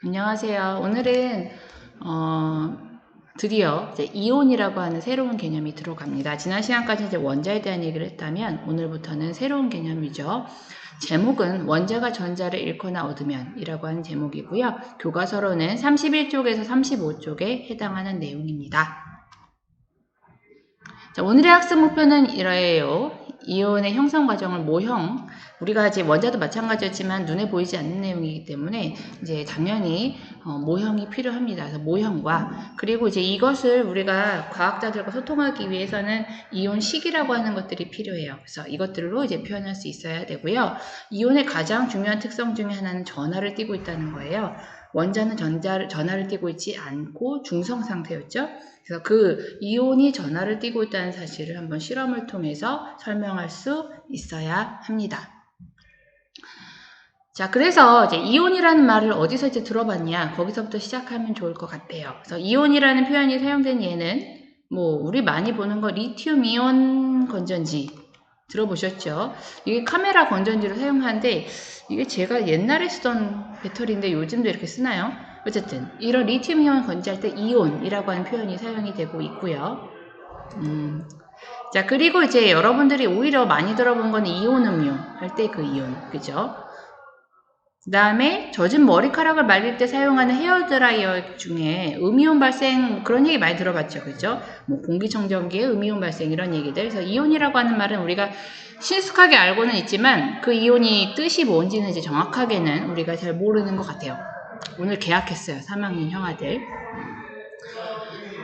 안녕하세요. 오늘은 드디어 이제 이온이라고 하는 새로운 개념이 들어갑니다. 지난 시간까지 이제 원자에 대한 얘기를 했다면 오늘부터는 새로운 개념이죠. 제목은 원자가 전자를 잃거나 얻으면 이라고 하는 제목이고요. 교과서로는 31쪽에서 35쪽에 해당하는 내용입니다. 자, 오늘의 학습 목표는 이러해요. 이온의 형성 과정을 모형, 우리가 이제 원자도 마찬가지였지만 눈에 보이지 않는 내용이기 때문에 이제 당연히 모형이 필요합니다. 그래서 모형과 그리고 이제 이것을 우리가 과학자들과 소통하기 위해서는 이온식이라고 하는 것들이 필요해요. 그래서 이것들로 이제 표현할 수 있어야 되고요. 이온의 가장 중요한 특성 중에 하나는 전하를 띠고 있다는 거예요. 원자는 전하를 띠고 있지 않고 중성 상태였죠. 그래서 그 이온이 전하를 띠고 있다는 사실을 한번 실험을 통해서 설명할 수 있어야 합니다. 자, 그래서 이제 이온이라는 말을 어디서 이제 들어봤냐? 거기서부터 시작하면 좋을 것 같아요. 그래서 이온이라는 표현이 사용된 예는 우리 많이 보는 거 리튬 이온 건전지 들어보셨죠? 이게 카메라 건전지로 사용하는데 이게 제가 옛날에 쓰던 배터리인데 요즘도 이렇게 쓰나요? 어쨌든 이런 리튬 이온 건전지할 때 이온이라고 하는 표현이 사용이 되고 있고요. 자, 그리고 이제 여러분들이 오히려 많이 들어본 건 이온 음료 할 때 그 이온, 그죠? 그 다음에 젖은 머리카락을 말릴 때 사용하는 헤어드라이어 중에 음이온 발생 그런 얘기 많이 들어봤죠, 그죠? 공기청정기의 음이온 발생 이런 얘기들. 그래서 이온이라고 하는 말은 우리가 친숙하게 알고는 있지만 그 이온이 뜻이 뭔지는 이제 정확하게는 우리가 잘 모르는 것 같아요. 오늘 계약했어요, 3학년 형아들.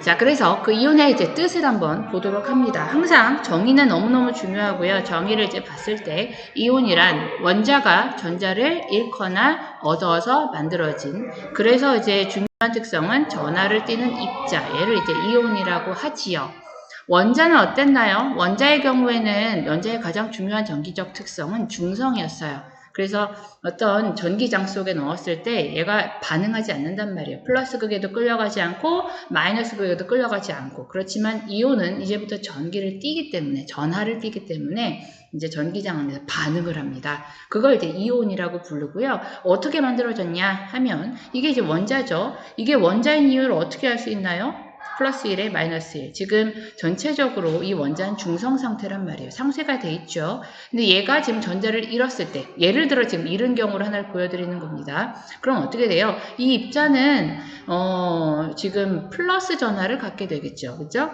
자, 그래서 그 이온의 이제 뜻을 한번 보도록 합니다. 항상 정의는 너무너무 중요하고요. 정의를 이제 봤을 때 이온이란 원자가 전자를 잃거나 얻어서 만들어진, 그래서 이제 중요한 특성은 전하를 띠는 입자, 얘를 이제 이온이라고 하지요. 원자는 어땠나요? 원자의 경우에는 원자의 가장 중요한 전기적 특성은 중성이었어요. 그래서 어떤 전기장 속에 넣었을 때 얘가 반응하지 않는단 말이에요. 플러스 극에도 끌려가지 않고 마이너스 극에도 끌려가지 않고. 그렇지만 이온은 이제부터 전기를 띠기 때문에, 전하를 띠기 때문에 이제 전기장 안에서 반응을 합니다. 그걸 이제 이온이라고 부르고요. 어떻게 만들어졌냐 하면 이게 이제 원자죠. 이게 원자인 이유를 어떻게 알 수 있나요? 플러스 1에 마이너스 1. 지금 전체적으로 이 원자는 중성 상태란 말이에요. 상쇄가 돼 있죠. 근데 얘가 지금 전자를 잃었을 때, 예를 들어 지금 잃은 경우를 하나를 보여드리는 겁니다. 그럼 어떻게 돼요? 이 입자는 지금 플러스 전하를 갖게 되겠죠. 그죠?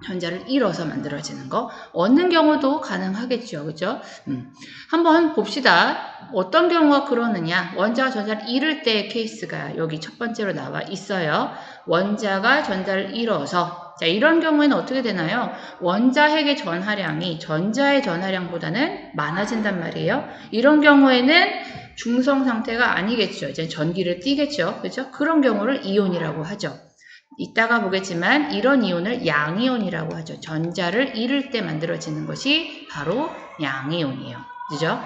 전자를 잃어서 만들어지는 거. 얻는 경우도 가능하겠죠. 그죠? 한번 봅시다. 어떤 경우가 그러느냐. 원자가 전자를 잃을 때의 케이스가 여기 첫 번째로 나와 있어요. 원자가 전자를 잃어서. 자, 이런 경우에는 어떻게 되나요? 원자 핵의 전하량이 전자의 전하량보다는 많아진단 말이에요. 이런 경우에는 중성 상태가 아니겠죠. 이제 전기를 띠겠죠. 그죠? 그런 경우를 이온이라고 하죠. 이따가 보겠지만 이런 이온을 양이온이라고 하죠. 전자를 잃을 때 만들어지는 것이 바로 양이온이에요. 그죠?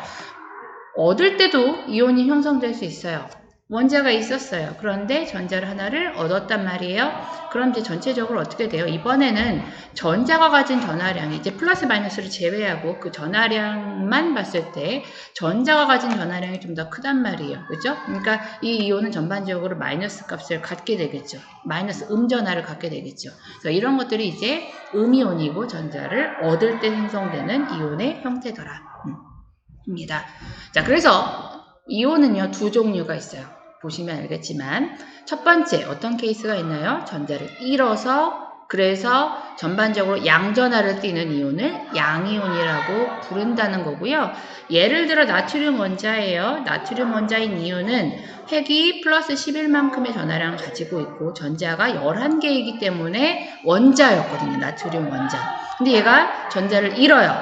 얻을 때도 이온이 형성될 수 있어요. 원자가 있었어요. 그런데 전자를 하나를 얻었단 말이에요. 그럼 이제 전체적으로 어떻게 돼요? 이번에는 전자가 가진 전하량이 이제 플러스 마이너스를 제외하고 그 전하량만 봤을 때 전자가 가진 전하량이 좀 더 크단 말이에요. 그죠? 그러니까 이 이온은 전반적으로 마이너스 값을 갖게 되겠죠. 마이너스 음전하를 갖게 되겠죠. 그래서 이런 것들이 이제 음이온이고 전자를 얻을 때 생성되는 이온의 형태더라. 입니다. 자, 그래서 이온은요, 두 종류가 있어요. 보시면 알겠지만 첫 번째 어떤 케이스가 있나요? 전자를 잃어서 그래서 전반적으로 양전하를 띠는 이온을 양이온이라고 부른다는 거고요. 예를 들어 나트륨 원자예요. 나트륨 원자인 이온은 핵이 플러스 11만큼의 전하량을 가지고 있고 전자가 11개이기 때문에 원자였거든요. 나트륨 원자. 근데 얘가 전자를 잃어요.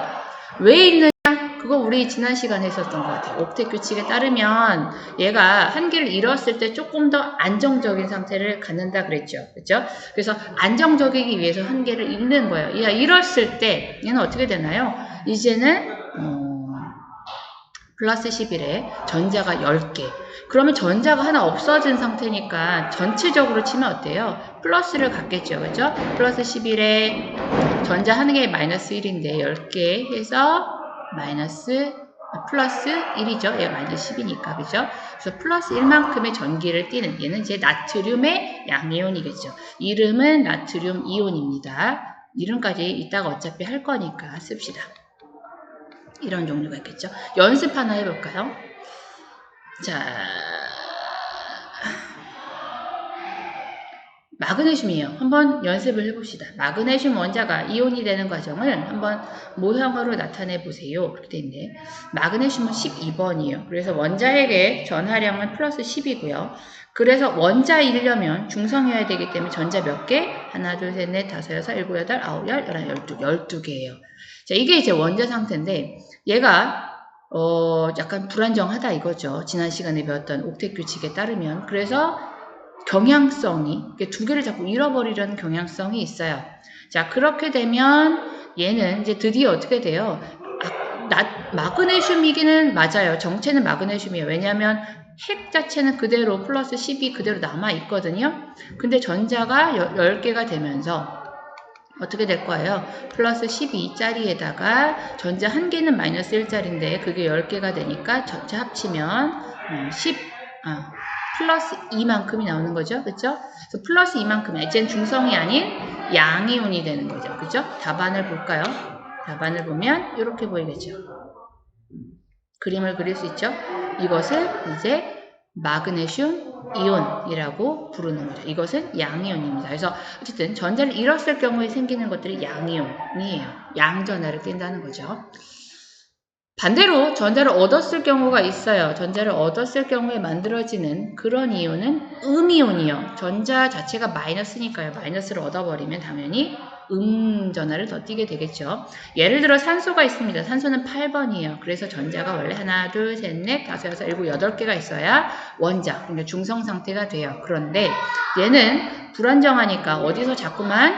왜 잃는 그거 우리 지난 시간에 했었던 것 같아요. 옥텟 규칙에 따르면 얘가 한 개를 잃었을 때 조금 더 안정적인 상태를 갖는다 그랬죠. 그렇죠? 그래서 안정적이기 위해서 한 개를 잃는 거예요. 얘가 잃었을 때 얘는 어떻게 되나요? 이제는 플러스 11에 전자가 10개. 그러면 전자가 하나 없어진 상태니까 전체적으로 치면 어때요? 플러스를 갖겠죠. 그렇죠? 플러스 11에 전자 한 개에 마이너스 1인데 10개 해서 마이너스 플러스 1이죠. 얘가 마이너스 10이니까. 그죠? 그래서 플러스 1만큼의 전기를 띠는 얘는 이제 나트륨의 양이온이겠죠. 이름은 나트륨 이온입니다. 이름까지 이따가 어차피 할 거니까 씁시다. 이런 종류가 있겠죠. 연습 하나 해볼까요? 자, 마그네슘이에요. 한번 연습을 해봅시다. 마그네슘 원자가 이온이 되는 과정을 한번 모형으로 나타내 보세요. 이렇게 돼 있네. 마그네슘은 12번이에요. 그래서 원자핵의 전하량은 플러스 10이고요. 그래서 원자이려면 중성이어야 되기 때문에 전자 몇 개? 하나, 둘, 셋, 넷, 다섯, 여섯, 일곱, 여덟, 아홉, 열, 열한, 열두, 12개예요. 자, 이게 이제 원자 상태인데 얘가 약간 불안정하다 이거죠. 지난 시간에 배웠던 옥텟 규칙에 따르면. 그래서 경향성이 두 개를 자꾸 잃어버리려는 경향성이 있어요. 자, 그렇게 되면 얘는 이제 드디어 어떻게 돼요? 마그네슘이기는 맞아요. 정체는 마그네슘이에요. 왜냐하면 핵 자체는 그대로 플러스 10이 그대로 남아 있거든요. 근데 전자가 10개가 되면서 어떻게 될 거예요? 플러스 12짜리에다가 전자 1개는 마이너스 1짜리인데 그게 10개가 되니까 전체 합치면 플러스 2만큼이 나오는 거죠. 그쵸? 그래서 플러스 2만큼이 이제는 중성이 아닌 양이온이 되는 거죠. 그죠? 답안을 볼까요? 답안을 보면 이렇게 보이겠죠. 그림을 그릴 수 있죠. 이것을 이제 마그네슘 이온이라고 부르는 거죠. 이것은 양이온입니다. 그래서 어쨌든 전자를 잃었을 경우에 생기는 것들이 양이온이에요. 양전하를 띈다는 거죠. 반대로 전자를 얻었을 경우가 있어요. 전자를 얻었을 경우에 만들어지는 그런 이온은 음이온이요. 전자 자체가 마이너스니까요. 마이너스를 얻어버리면 당연히 전하를 더 띄게 되겠죠. 예를 들어 산소가 있습니다. 산소는 8번이에요. 그래서 전자가 원래 하나, 둘, 셋, 넷, 다섯, 여섯, 일곱, 8개가 있어야 원자, 그러니까 중성 상태가 돼요. 그런데 얘는 불안정하니까 어디서 자꾸만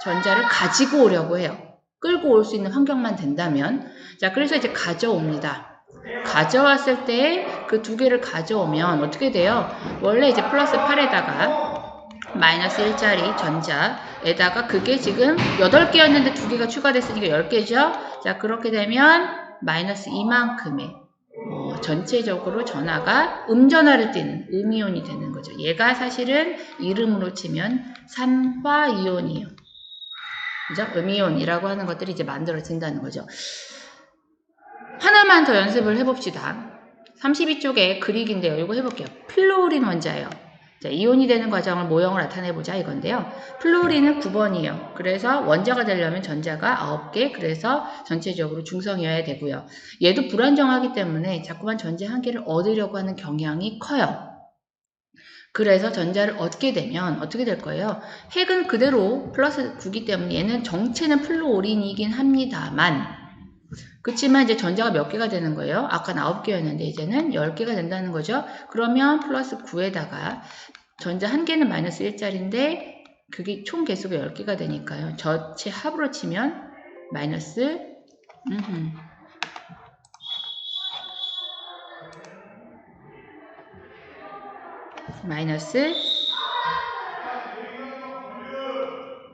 전자를 가지고 오려고 해요. 끌고 올 수 있는 환경만 된다면. 자, 그래서 이제 가져옵니다. 가져왔을 때 그 2개를 가져오면 어떻게 돼요? 원래 이제 플러스 8에다가 마이너스 1짜리 전자에다가 그게 지금 8개였는데 2개가 추가됐으니까 10개죠? 자, 그렇게 되면 마이너스 2만큼의 전체적으로 전하가 음전하를 띠는 음이온이 되는 거죠. 얘가 사실은 이름으로 치면 산화이온이에요. 그죠? 음이온이라고 하는 것들이 이제 만들어진다는 거죠. 하나만 더 연습을 해봅시다. 32쪽에 그릭인데요. 이거 해볼게요. 플로린 원자예요. 자, 이온이 되는 과정을 모형을 나타내보자 이건데요. 플로린은 9번이에요. 그래서 원자가 되려면 전자가 9개, 그래서 전체적으로 중성이어야 되고요. 얘도 불안정하기 때문에 자꾸만 전자 1개를 얻으려고 하는 경향이 커요. 그래서 전자를 얻게 되면 어떻게 될 거예요? 핵은 그대로 플러스 9기 때문에 얘는 정체는 플로린이긴 합니다만 그렇지만 이제 전자가 몇 개가 되는 거예요? 아까 9개였는데 이제는 10개가 된다는 거죠. 그러면 플러스 9에다가 전자 1개는 마이너스 1짜리인데 그게 총 개수가 10개가 되니까요. 전체 합으로 치면 마이너스 마이너스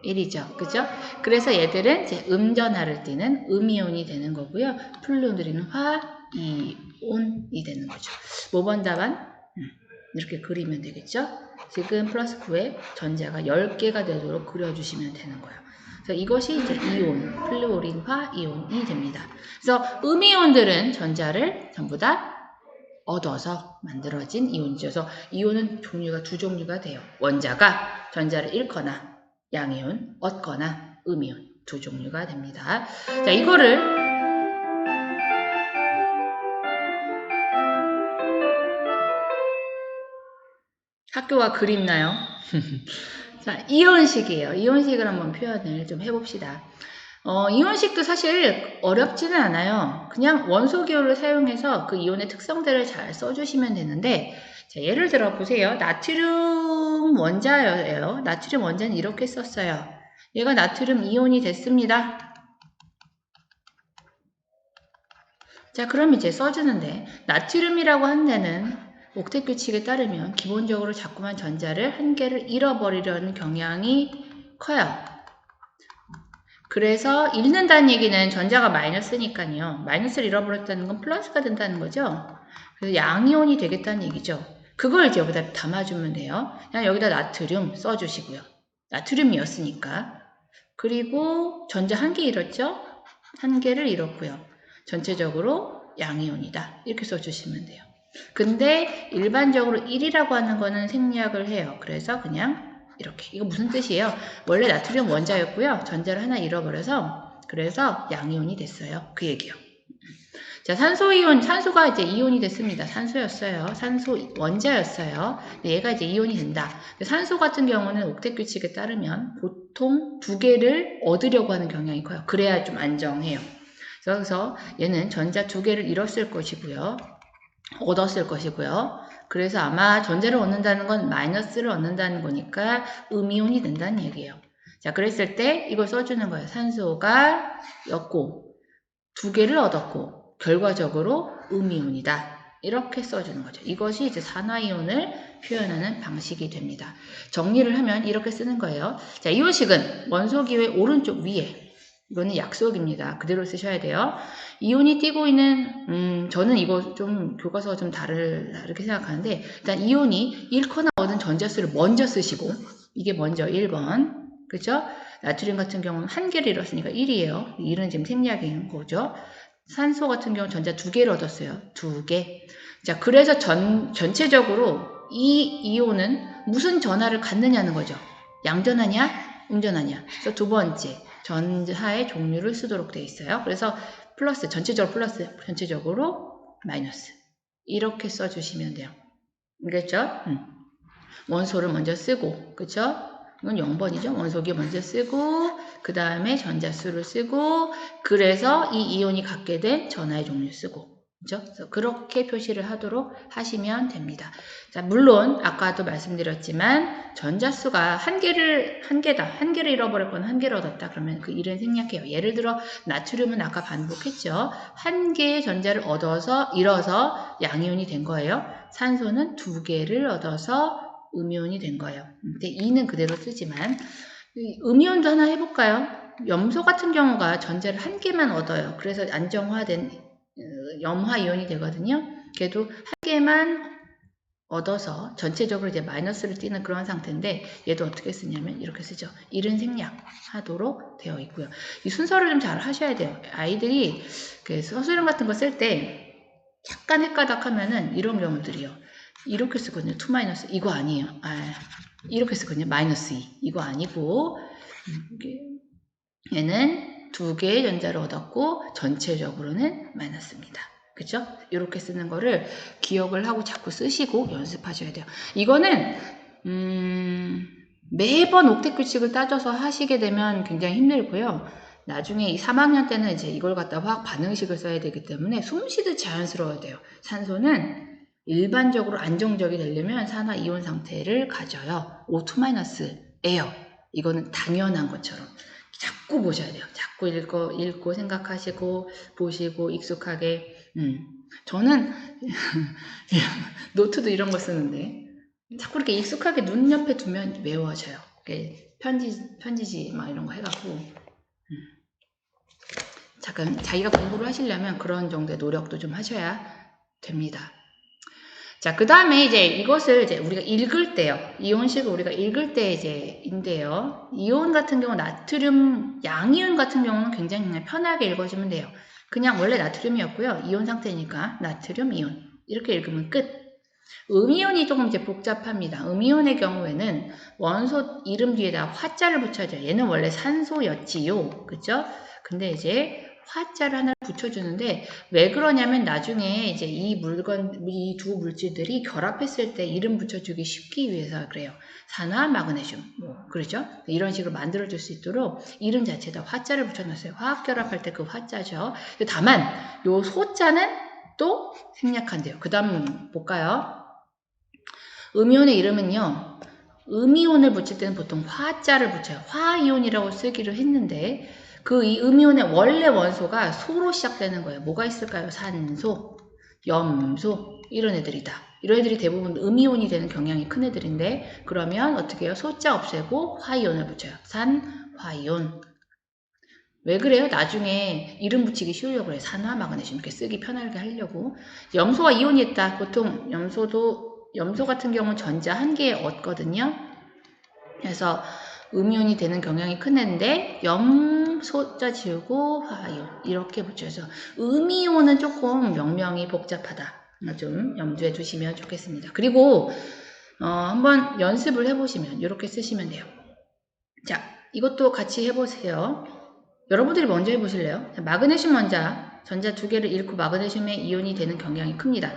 1이죠. 그죠? 그래서 얘들은 이제 음전하를 띠는 음이온이 되는 거고요. 플루린은 화이온이 되는 거죠. 5번 답안 이렇게 그리면 되겠죠? 지금 플러스 9에 전자가 10개가 되도록 그려주시면 되는 거예요. 그래서 이것이 이제 이온, 플루린, 화이온이 됩니다. 그래서 음이온들은 전자를 전부 다 얻어서 만들어진 이온이죠. 그래서 이온은 종류가 2종류가 돼요. 원자가 전자를 잃거나 양이온, 얻거나 음이온 2종류가 됩니다. 자, 이거를 학교가 그립나요? 자, 이온식이에요. 이온식을 한번 표현을 좀 해봅시다. 이온식도 사실 어렵지는 않아요. 그냥 원소 기호를 사용해서 그 이온의 특성들을 잘 써주시면 되는데 자, 예를 들어 보세요. 나트륨 원자예요. 나트륨 원자는 이렇게 썼어요. 얘가 나트륨 이온이 됐습니다. 자, 그럼 이제 써주는데 나트륨이라고 한 데는 옥텟 규칙에 따르면 기본적으로 자꾸만 전자를 1개를 잃어버리려는 경향이 커요. 그래서 잃는다는 얘기는 전자가 마이너스니까요. 마이너스를 잃어버렸다는 건 플러스가 된다는 거죠. 그래서 양이온이 되겠다는 얘기죠. 그걸 이제 여기다 담아주면 돼요. 그냥 여기다 나트륨 써주시고요. 나트륨이었으니까. 그리고 전자 한 개 잃었죠? 한 개를 잃었고요. 전체적으로 양이온이다. 이렇게 써주시면 돼요. 근데 일반적으로 1이라고 하는 거는 생략을 해요. 그래서 그냥 이렇게. 이거 무슨 뜻이에요? 원래 나트륨 원자였고요. 전자를 하나 잃어버려서 그래서 양이온이 됐어요. 그 얘기요. 자, 산소이온, 산소가 이제 이온이 됐습니다. 산소였어요. 산소 원자였어요. 얘가 이제 이온이 된다. 산소 같은 경우는 옥텟 규칙에 따르면 보통 두 개를 얻으려고 하는 경향이 커요. 그래야 좀 안정해요. 그래서 얘는 전자 두 개를 잃었을 것이고요. 얻었을 것이고요. 그래서 아마 전자를 얻는다는 건 마이너스를 얻는다는 거니까 음이온이 된다는 얘기예요. 자, 그랬을 때 이걸 써주는 거예요. 산소가 였고 두 개를 얻었고 결과적으로 음이온이다. 이렇게 써주는 거죠. 이것이 이제 산화이온을 표현하는 방식이 됩니다. 정리를 하면 이렇게 쓰는 거예요. 자, 이온식은 원소기호의 오른쪽 위에, 이거는 약속입니다. 그대로 쓰셔야 돼요. 이온이 띄고 있는, 저는 이거 좀 교과서가 좀 다르게 생각하는데, 일단 이온이 잃거나 얻은 전자수를 먼저 쓰시고, 이게 먼저 1번. 그죠? 나트륨 같은 경우는 한 개를 잃었으니까 1이에요. 1은 지금 생략인 거죠. 산소 같은 경우는 전자 두 개를 얻었어요. 두 개. 자, 그래서 전체적으로 이 이온은 무슨 전하를 갖느냐는 거죠. 양전하냐? 음전하냐? 그래서 두 번째, 전하의 종류를 쓰도록 되어 있어요. 그래서 플러스, 전체적으로 플러스, 전체적으로 마이너스. 이렇게 써주시면 돼요. 알겠죠? 원소를 먼저 쓰고, 그쵸? 이건 0번이죠. 원소기 먼저 쓰고, 그 다음에 전자수를 쓰고, 그래서 이 이온이 갖게 된 전하의 종류 쓰고, 그죠? 그래서 그렇게 표시를 하도록 하시면 됩니다. 자, 물론, 아까도 말씀드렸지만, 전자수가 한 개를 잃어버렸거나 한 개를 얻었다. 그러면 그 일은 생략해요. 예를 들어, 나트륨은 아까 반복했죠. 한 개의 전자를 잃어서 양이온이 된 거예요. 산소는 두 개를 얻어서 음이온이 된 거예요. 근데 2는 그대로 쓰지만 음이온도 하나 해볼까요? 염소 같은 경우가 전자를 한 개만 얻어요. 그래서 안정화된 염화이온이 되거든요. 걔도 한 개만 얻어서 전체적으로 이제 마이너스를 띄는 그런 상태인데 얘도 어떻게 쓰냐면 이렇게 쓰죠. 1은 생략하도록 되어 있고요. 이 순서를 좀 잘 하셔야 돼요. 아이들이 그 서술형 같은 거 쓸 때 약간 헷가닥 하면은 이런 경우들이요. 이렇게 쓰거든요. 2 마이너스 이거 아니에요. 이렇게 쓰거든요. 마이너스 2 이거 아니고 얘는 두 개의 전자를 얻었고 전체적으로는 마이너스입니다. 그죠? 이렇게 쓰는 거를 기억을 하고 자꾸 쓰시고 연습하셔야 돼요. 이거는 매번 옥텟 규칙을 따져서 하시게 되면 굉장히 힘들고요. 나중에 이 3학년 때는 이제 이걸 갖다 화학 반응식을 써야 되기 때문에 숨 쉬듯 자연스러워야 돼요. 산소는 일반적으로 안정적이 되려면 산화 이온 상태를 가져요. O2-예요. 이거는 당연한 것처럼. 자꾸 보셔야 돼요. 자꾸 읽고 생각하시고 보시고 익숙하게. 저는 노트도 이런 거 쓰는데 자꾸 이렇게 익숙하게 눈 옆에 두면 외워져요. 편지지 막 이런 거 해갖고 잠깐 자기가 공부를 하시려면 그런 정도의 노력도 좀 하셔야 됩니다. 자, 그 다음에 이제 이것을 이제 우리가 읽을 때요. 이온식을 우리가 읽을 때 인데요. 이온 같은 경우 나트륨, 양이온 같은 경우는 굉장히 그냥 편하게 읽어주면 돼요. 그냥 원래 나트륨이었고요. 이온 상태니까 나트륨, 이온. 이렇게 읽으면 끝. 음이온이 조금 이제 복잡합니다. 음이온의 경우에는 원소 이름 뒤에다 화자를 붙여줘요. 얘는 원래 산소였지요. 그죠? 근데 이제 화자를 하나 붙여주는데 왜 그러냐면 나중에 이제 이 두 물질들이 결합했을 때 이름 붙여주기 쉽기 위해서 그래요. 산화, 마그네슘, 그렇죠? 이런 식으로 만들어줄 수 있도록 이름 자체에다 화자를 붙여놨어요. 화학 결합할 때 그 화자죠. 다만 요 소자는 또 생략한대요. 그 다음 볼까요? 음이온의 이름은요. 음이온을 붙일 때는 보통 화자를 붙여요. 화이온이라고 쓰기로 했는데 이 음이온의 원래 원소가 소로 시작되는 거예요. 뭐가 있을까요? 산소, 염소 이런 애들이다. 이런 애들이 대부분 음이온이 되는 경향이 큰 애들인데 그러면 어떻게 해요? 소자 없애고 화이온을 붙여요. 산화이온. 왜 그래요? 나중에 이름 붙이기 쉬우려고 그래요. 산화 마그네슘 이렇게 쓰기 편하게 하려고. 염소가 이온이 있다. 보통 염소 같은 경우는 전자 한 개에 얻거든요. 그래서 음이온이 되는 경향이 큰데 염소자 지우고 화이온 이렇게 붙여서 음이온은 조금 명명이 복잡하다. 좀 염두에 두시면 좋겠습니다. 그리고 한번 연습을 해보시면 이렇게 쓰시면 돼요. 자, 이것도 같이 해보세요. 여러분들이 먼저 해보실래요? 자, 마그네슘 전자 두 개를 잃고 마그네슘의 이온이 되는 경향이 큽니다.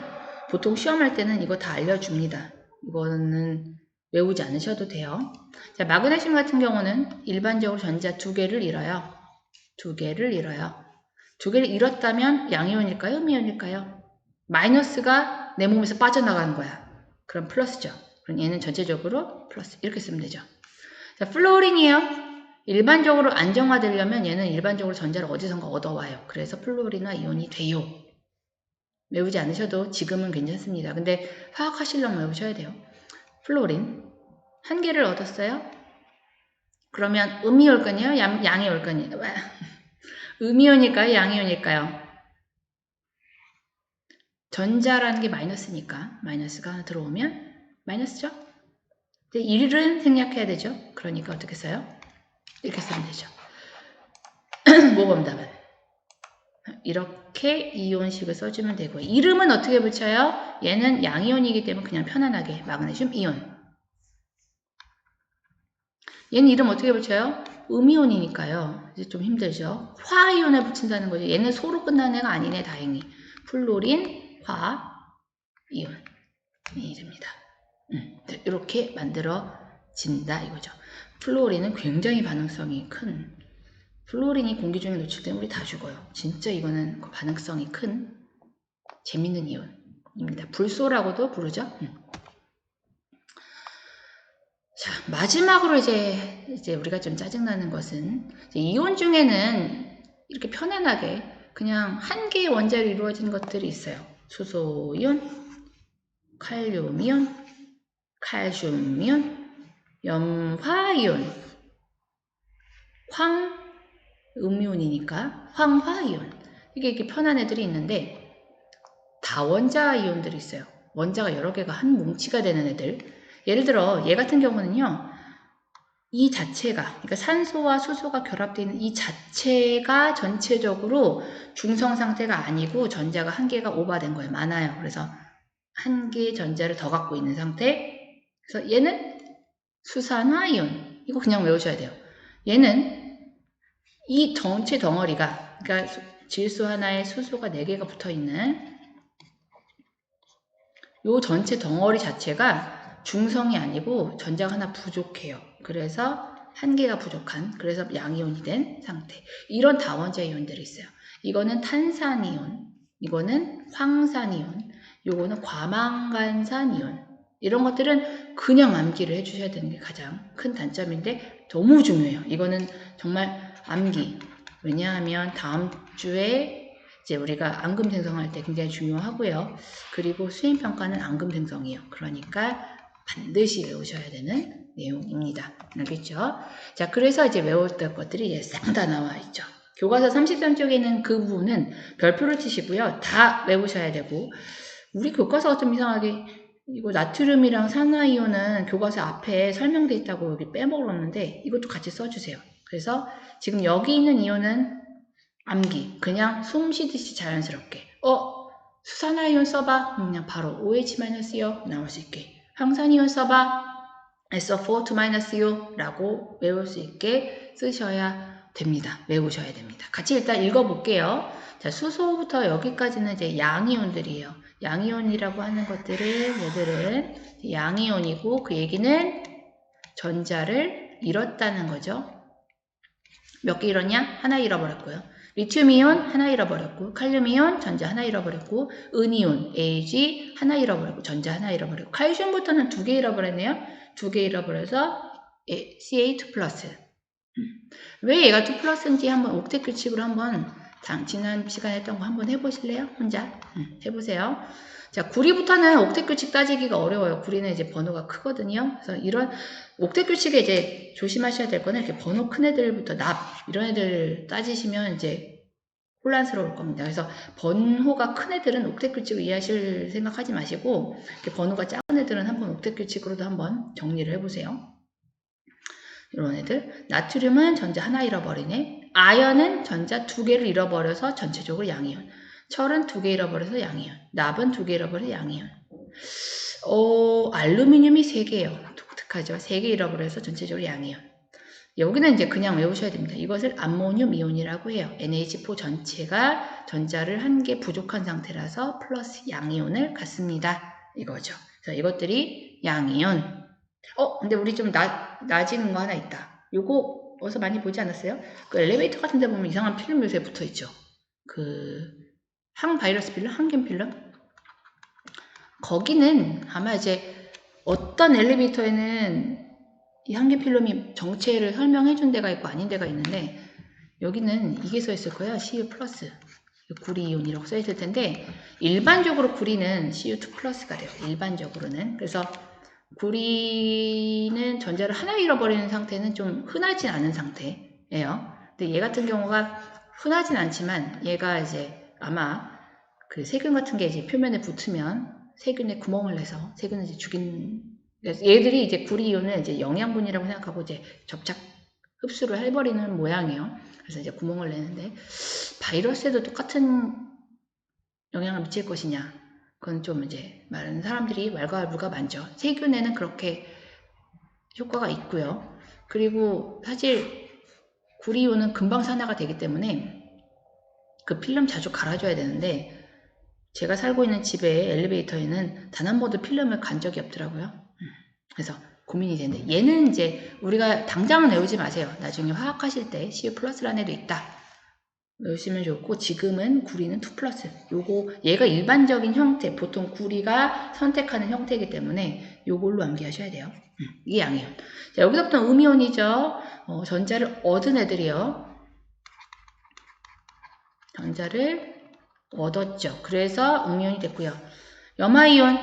보통 시험할 때는 이거 다 알려줍니다. 이거는 외우지 않으셔도 돼요. 자, 마그네슘 같은 경우는 일반적으로 전자 두 개를 잃어요. 두 개를 잃었다면 양이온일까요? 음이온일까요? 마이너스가 내 몸에서 빠져나가는 거야. 그럼 플러스죠. 그럼 얘는 전체적으로 플러스 이렇게 쓰면 되죠. 자, 플로린이에요. 일반적으로 안정화되려면 얘는 일반적으로 전자를 어디선가 얻어와요. 그래서 플로린화 이온이 돼요. 외우지 않으셔도 지금은 괜찮습니다. 근데 화학하시려면 외우셔야 돼요. 플로린 한 개를 얻었어요. 그러면 음이 올 거냐 양이 올 거냐? 음이온일까요? 양이온일까요? 전자라는 게 마이너스니까 마이너스가 하나 들어오면 마이너스죠? 근데 1은 생략해야 되죠. 그러니까 어떻게 써요? 이렇게 쓰면 되죠. 모범답은 이렇게 이온식을 써주면 되고 이름은 어떻게 붙여요? 얘는 양이온이기 때문에 그냥 편안하게 마그네슘 이온. 얘는 이름 어떻게 붙여요? 음이온이니까요. 이제 좀 힘들죠. 화이온을 붙인다는 거죠. 얘는 소로 끝나는 애가 아니네 다행히. 플로린, 화, 이온 이랍니다. 이렇게 만들어진다 이거죠. 플로린은 굉장히 반응성이 큰 플로린이 공기 중에 노출되면 우리 다 죽어요. 진짜 이거는 반응성이 큰 재밌는 이온입니다. 불소라고도 부르죠. 자, 마지막으로 이제 우리가 좀 짜증나는 것은 이온 중에는 이렇게 편안하게 그냥 한 개의 원자로 이루어진 것들이 있어요. 수소이온, 칼륨이온, 칼슘이온, 염화이온, 음이온이니까 황화이온 이게 이렇게 편한 애들이 있는데 다원자 이온들이 있어요. 원자가 여러 개가 한 뭉치가 되는 애들. 예를 들어 얘 같은 경우는요. 이 자체가 그러니까 산소와 수소가 결합되어 있는 이 자체가 전체적으로 중성 상태가 아니고 전자가 한 개가 오버된 거예요. 많아요. 그래서 한 개의 전자를 더 갖고 있는 상태. 그래서 얘는 수산화이온. 이거 그냥 외우셔야 돼요. 얘는 이 전체 덩어리가 그러니까 질소 하나에 수소가 4개가 붙어있는 이 전체 덩어리 자체가 중성이 아니고 전자가 하나 부족해요. 그래서 한 개가 부족한 그래서 양이온이 된 상태. 이런 다원자 이온들이 있어요. 이거는 탄산이온, 이거는 황산이온, 이거는 과망간산이온. 이런 것들은 그냥 암기를 해주셔야 되는 게 가장 큰 단점인데 너무 중요해요. 이거는 정말 암기. 왜냐하면 다음 주에 이제 우리가 앙금 생성할 때 굉장히 중요하고요. 그리고 수행평가는 앙금 생성이에요. 그러니까 반드시 외우셔야 되는 내용입니다. 알겠죠? 자, 그래서 이제 외울 것들이 이제 싹 다 나와 있죠. 교과서 33쪽에는 그 부분은 별표를 치시고요. 다 외우셔야 되고, 우리 교과서가 좀 이상하게 이거 나트륨이랑 산화이온은 교과서 앞에 설명돼 있다고 여기 빼먹었는데 이것도 같이 써주세요. 그래서 지금 여기 있는 이온은 암기 그냥 숨 쉬듯이 자연스럽게 수산화이온 써봐 그냥 바로 OH-요 나올 수 있게 황산이온 써봐 SO4 라고 외울 수 있게 쓰셔야 됩니다. 외우셔야 됩니다. 같이 일단 읽어볼게요. 자, 수소부터 여기까지는 이제 양이온들이에요. 양이온이라고 하는 것들은 얘들은 양이온이고 그 얘기는 전자를 잃었다는 거죠. 몇 개 잃었냐? 하나 잃어버렸고요. 리튬이온 하나 잃어버렸고 칼륨이온 전자 하나 잃어버렸고 은이온 AG 하나 잃어버렸고 전자 하나 잃어버렸고 칼슘부터는 2개 잃어버렸네요. 2개 잃어버려서 CA2 플러스. 왜 얘가 2 플러스인지 한번 옥텟 규칙으로 한번 지난 시간에 했던 거 한번 해보실래요? 혼자 해보세요. 자, 구리부터는 옥텟 규칙 따지기가 어려워요. 구리는 이제 번호가 크거든요. 그래서 이런 옥텟 규칙에 이제 조심하셔야 될 거는 이렇게 번호 큰 애들부터 납 이런 애들 따지시면 이제 혼란스러울 겁니다. 그래서 번호가 큰 애들은 옥텟 규칙을 이해하실 생각하지 마시고 이렇게 번호가 작은 애들은 한번 옥텟 규칙으로도 한번 정리를 해보세요. 이런 애들. 나트륨은 전자 하나 잃어버리네. 아연은 전자 두 개를 잃어버려서 전체적으로 양이온. 철은 두 개 잃어버려서 양이온. 납은 두 개 잃어버려서 양이온. 알루미늄이 세 개예요. 독특하죠. 세 개 잃어버려서 전체적으로 양이온. 여기는 이제 그냥 외우셔야 됩니다. 이것을 암모늄 이온이라고 해요. NH4 전체가 전자를 한 개 부족한 상태라서 플러스 양이온을 갖습니다. 이거죠. 그래서 이것들이 양이온. 근데 우리 좀 낮은 거 하나 있다. 요거 어디서 많이 보지 않았어요? 그 엘리베이터 같은 데 보면 이상한 필름 요새 붙어 있죠. 그 항바이러스 필름, 항균 필름. 거기는 아마 이제 어떤 엘리베이터에는 이 항균 필름이 정체를 설명해 준 데가 있고 아닌 데가 있는데 여기는 이게 써 있을 거예요. Cu+. 구리 이온이라고 써 있을 텐데 일반적으로 구리는 Cu2 플러스가 돼요. 일반적으로는. 그래서 구리는 전자를 하나 잃어버리는 상태는 좀 흔하진 않은 상태예요. 근데 얘 같은 경우가 흔하진 않지만 얘가 이제 아마 그 세균 같은 게 이제 표면에 붙으면 세균에 구멍을 내서 세균을 이제 죽인 얘들이 이제 구리 이온을 이제 영양분이라고 생각하고 이제 접착 흡수를 해버리는 모양이에요. 그래서 이제 구멍을 내는데 바이러스에도 똑같은 영향을 미칠 것이냐? 그건 좀 이제 많은 사람들이 왈가왈부가 많죠. 세균에는 그렇게 효과가 있고요. 그리고 사실 구리이온은 금방 산화가 되기 때문에 그 필름 자주 갈아줘야 되는데 제가 살고 있는 집에 엘리베이터에는 단 한 번도 필름을 간 적이 없더라고요. 그래서 고민이 되는데 얘는 이제 우리가 당장은 외우지 마세요. 나중에 화학하실 때 Cu 플러스라는 애도 있다. 외우시면 좋고 지금은 구리는 2 플러스 요거 얘가 일반적인 형태 보통 구리가 선택하는 형태이기 때문에 요걸로 암기하셔야 돼요. 이게 양이온. 자, 여기서부터 음이온이죠. 전자를 얻은 애들이요. 전자를 얻었죠. 그래서 음이온이 됐고요. 염화이온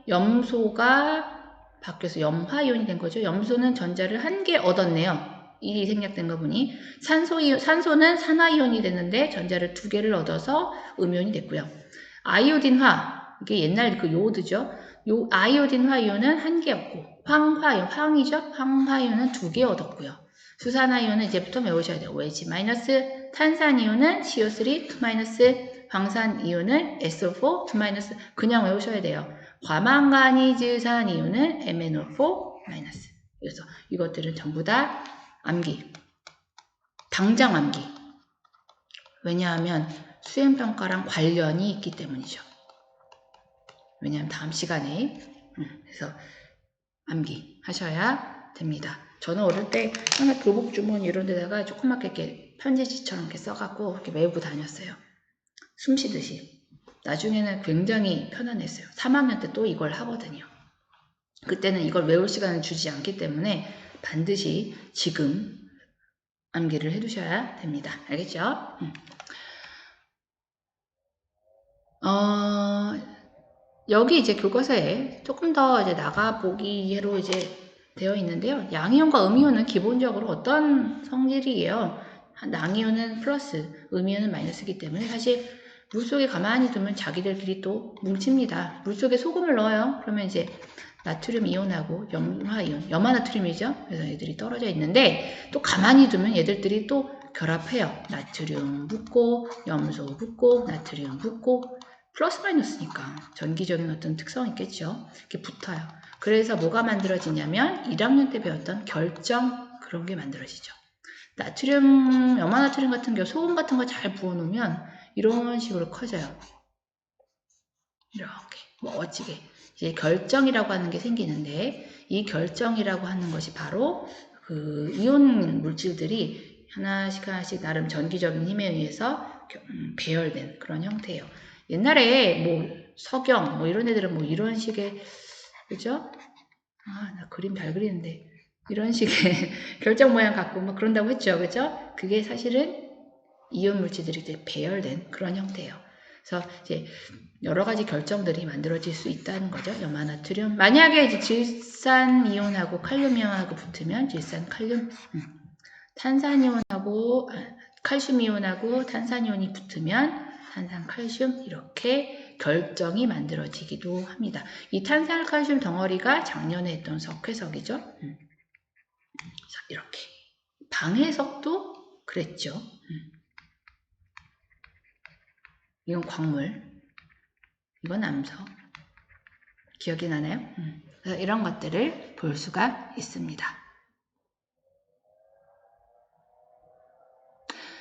염소가 바뀌어서 염화이온이 된 거죠. 염소는 전자를 한 개 얻었네요. 일이 생략된 거 보니 산소는 산화이온이 됐는데 전자를 두 개를 얻어서 음이온이 됐고요. 아이오딘화 이게 옛날 그 요오드죠. 요 아이오딘화 이온은 한 개였고 황화이온 황이죠. 황화이온은 두 개 얻었고요. 수산화이온은 이제부터 외우셔야 돼요. OH 마이너스 탄산이온은 CO3 2 마이너스 황산이온은 SO4 2 마이너스 그냥 외우셔야 돼요. 과망가니즈산이온은 MnO4 마이너스 그래서 이것들은 전부 다 암기. 당장 암기. 왜냐하면 수행평가랑 관련이 있기 때문이죠. 왜냐하면 다음 시간에 그래서 암기 하셔야 됩니다. 저는 어릴 때 항상 교복 주머니 이런 데다가 조그맣게 이렇게 편지지처럼 이렇게 써갖고 이렇게 외우고 다녔어요. 숨 쉬듯이. 나중에는 굉장히 편안했어요. 3학년 때 또 이걸 하거든요. 그때는 이걸 외울 시간을 주지 않기 때문에 반드시 지금 암기를 해두셔야 됩니다. 알겠죠? 여기 이제 교과서에 조금 더 이제 나가보기로 이제 되어 있는데요. 양이온과 음이온은 기본적으로 어떤 성질이에요? 양이온은 플러스, 음이온은 마이너스이기 때문에 사실 물속에 가만히 두면 자기들끼리 또 뭉칩니다. 물속에 소금을 넣어요. 그러면 이제 나트륨 이온하고 염화이온, 염화나트륨이죠. 그래서 얘들이 떨어져 있는데 또 가만히 두면 얘들끼리 또 결합해요. 나트륨 붙고 염소 붙고 나트륨 붙고 플러스 마이너스니까 전기적인 어떤 특성이 있겠죠. 이렇게 붙어요. 그래서 뭐가 만들어지냐면 1학년 때 배웠던 결정 그런 게 만들어지죠. 나트륨, 염화나트륨 같은 경우 소금 같은 거 잘 부어놓으면 이런 식으로 커져요. 이렇게 멋지게 이제 결정이라고 하는 게 생기는데 이 결정이라고 하는 것이 바로 그 이온 물질들이 하나씩 하나씩 나름 전기적인 힘에 의해서 배열된 그런 형태예요. 옛날에 뭐 석영 뭐 이런 애들은 뭐 이런 식의 그죠? 나 그림 잘 그리는데 이런 식의 결정 모양 갖고 막 그런다고 했죠, 그죠? 그게 사실은 이온 물질들이 배열된 그런 형태예요. 그래서 이제 여러 가지 결정들이 만들어질 수 있다는 거죠. 염화나트륨. 만약에 이제 질산이온하고 칼륨이온하고 붙으면 질산칼륨, 탄산이온하고 칼슘이온하고 탄산이온이 붙으면 탄산칼슘 이렇게 결정이 만들어지기도 합니다. 이 탄산칼슘 덩어리가 작년에 했던 석회석이죠. 자, 이렇게 방해석도 그랬죠. 이건 광물, 이건 암석. 기억이 나나요? 그래서 이런 것들을 볼 수가 있습니다.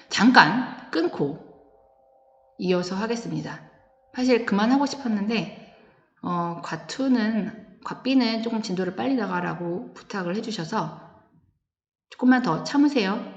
잠깐 끊고 이어서 하겠습니다. 사실 그만하고 싶었는데 과2는 조금 진도를 빨리 나가라고 부탁을 해주셔서 조금만 더 참으세요.